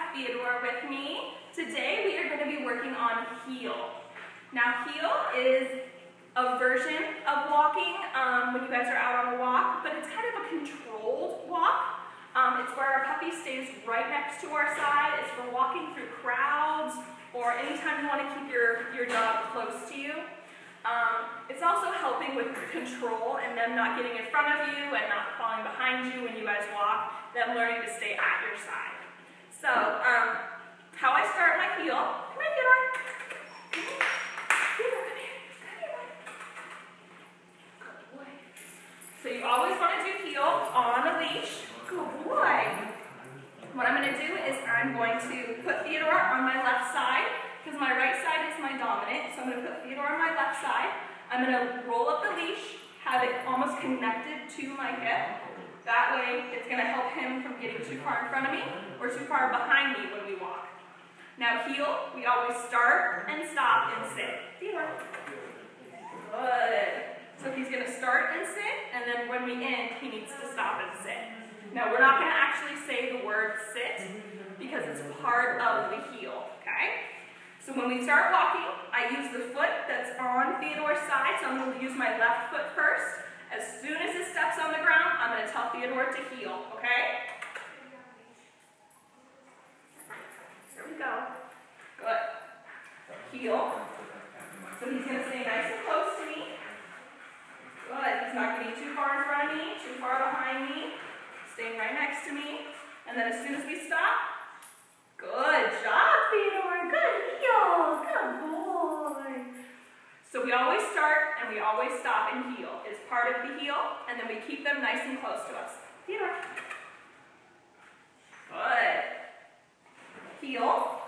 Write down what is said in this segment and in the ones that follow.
have Theodore with me. Today we are going to be working on heel. Now heel is a version of walking when you guys are out on a walk, but it's kind of a controlled walk. It's where our puppy stays right next to our side. It's for walking through crowds or anytime you want to keep your dog close to you. It's also helping with control and them not getting in front of you and not falling behind you when you guys walk, them learning to stay at your side. So, how I start my heel, come here, Theodore. Theodore, come here. Good boy. So you always want to do heel on a leash. Good boy. What I'm going to do is I'm going to put Theodore on my left side, because my right side is my dominant, so I'm going to put Theodore on my left side. I'm going to roll up the leash, have it almost connected to my hip. That way, it's going to help him from getting too far in front of me or too far behind me when we walk. Now heel, we always start and stop and sit. Theodore. Good. So he's going to start and sit, and then when we end, he needs to stop and sit. Now we're not going to actually say the word sit because it's part of the heel, okay? So when we start walking, I use the foot that's on Theodore's side, so I'm going to use my left foot first. As soon as it steps on the ground, I'm going to tell Theodore to heel, okay? Here we go. Good. Heel. So he's going to stay nice and close to me. Good. He's not getting too far in front of me, too far behind me. Staying right next to me. And then as soon as we stop, good job, Theodore. Good heel. Good boy. So we always start and we always stop and heel. It's part of the heel, and then we keep them nice and close to us. Theodore. Good. Heel.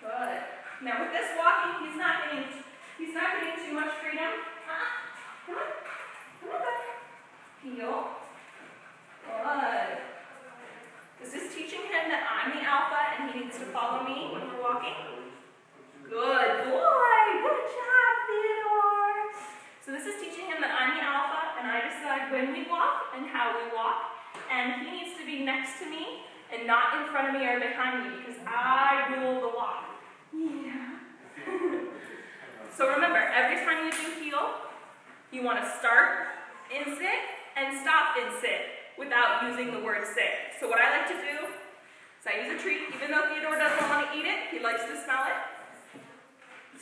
Good. Now with this walking, he's not getting too much freedom. Come on. Come on, back. Heel. Good. This is teaching him that I'm the alpha and he needs to follow me when we're walking. Good boy. Good job, Theodore. So this is teaching him that I'm the alpha and I decide when we walk and how we walk. And he needs to be next to me and not in front of me or behind me because I rule the walk. Yeah. So remember, every time you do heel, you want to start and sit and stop and sit without using the word sit. So what I like to do is I use a treat. Even though Theodore doesn't want to eat it, he likes to smell it.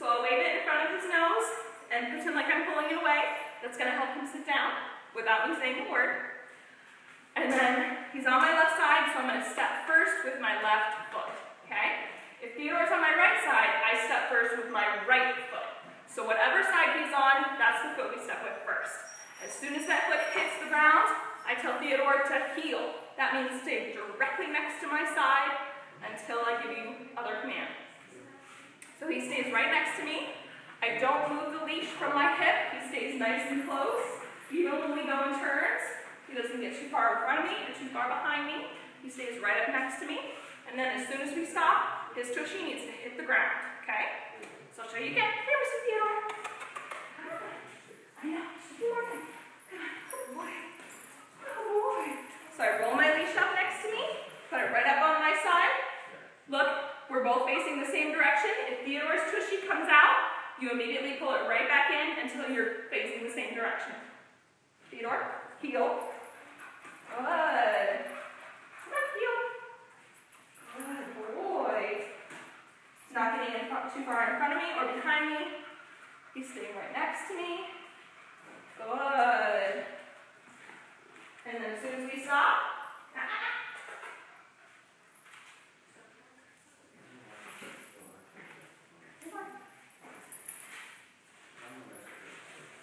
So I'll wave it in front of his nose and pretend like I'm pulling it away. That's going to help him sit down without me saying a word. And then he's on my left side, so I'm going to step first with my left foot. Okay? If Theodore's on my right side, I step first with my right foot. So whatever side he's on, that's the foot we step with first. As soon as that foot hits the ground, I tell Theodore to heel. That means stay directly next to my side until I give you other commands. So he stays right next to me. I don't move the leash from my hip. He stays nice and close. Even when we go in turns, he doesn't get too far in front of me or too far behind me. He stays right up next to me. And then as soon as we stop, his tushy needs to hit the ground, okay? So I'll show you again. Here, Mr. Theodore. I know, just one more thing. Good boy. Good boy. So I roll my leash up next to me, put it right up on my side. Look, we're both facing the same direction. If Theodore's tushy comes out, you immediately pull it right back in until you're facing the same direction. Theodore, heel. Good. Come on, heel. Good boy. He's not getting too far in front of me or behind me. He's staying right next to me. Good. And then as soon as we stop,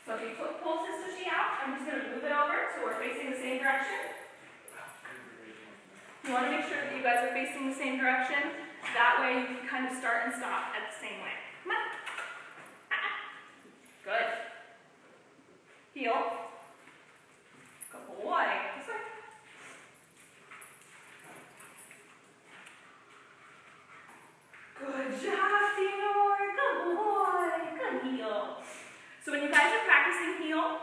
so if he pulls his tushy out, I'm just going to move it over so we're facing the same direction. You want to make sure that you guys are facing the same direction. That way you can kind of start and stop at the same way. Come on. Good. Heel. Good boy. This way. Good job, Theodore. Good boy. Good heel. So when you guys are practicing heel,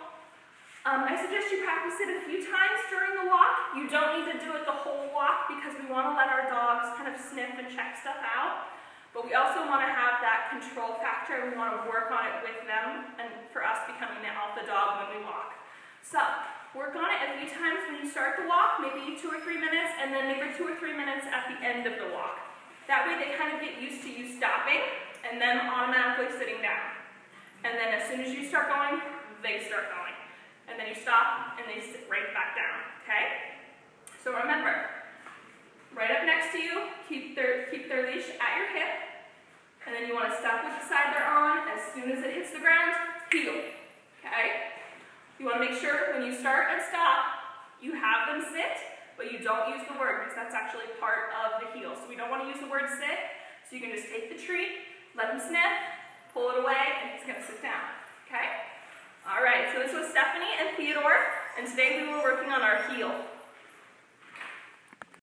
I suggest suggest you practice it a few times during the walk. You don't need to do it the whole walk because we want to let our dogs kind of sniff and check stuff out. But we also want to have that control factor, and we want to work on it with them and for us becoming the alpha dog when we walk. So, work on it a few times when you start the walk, maybe 2 or 3 minutes, and then maybe 2 or 3 minutes at the end of the walk. That way they kind of get used to you stopping and then automatically sitting down. And then as soon as you start going, they start going. And then you stop and they sit right back down, okay? So remember, right up next to you, keep their leash at your hip, and then you want to stop with the side they're on. As soon as it hits the ground, heel, okay? You want to make sure when you start and stop, you have them sit, but you don't use the word because that's actually part of the heel. So we don't want to use the word sit, so you can just take the treat, let him sniff, pull it away, and he's going to sit down, okay? All right, so this was Stephanie and Theodore, and today we were working on our heel.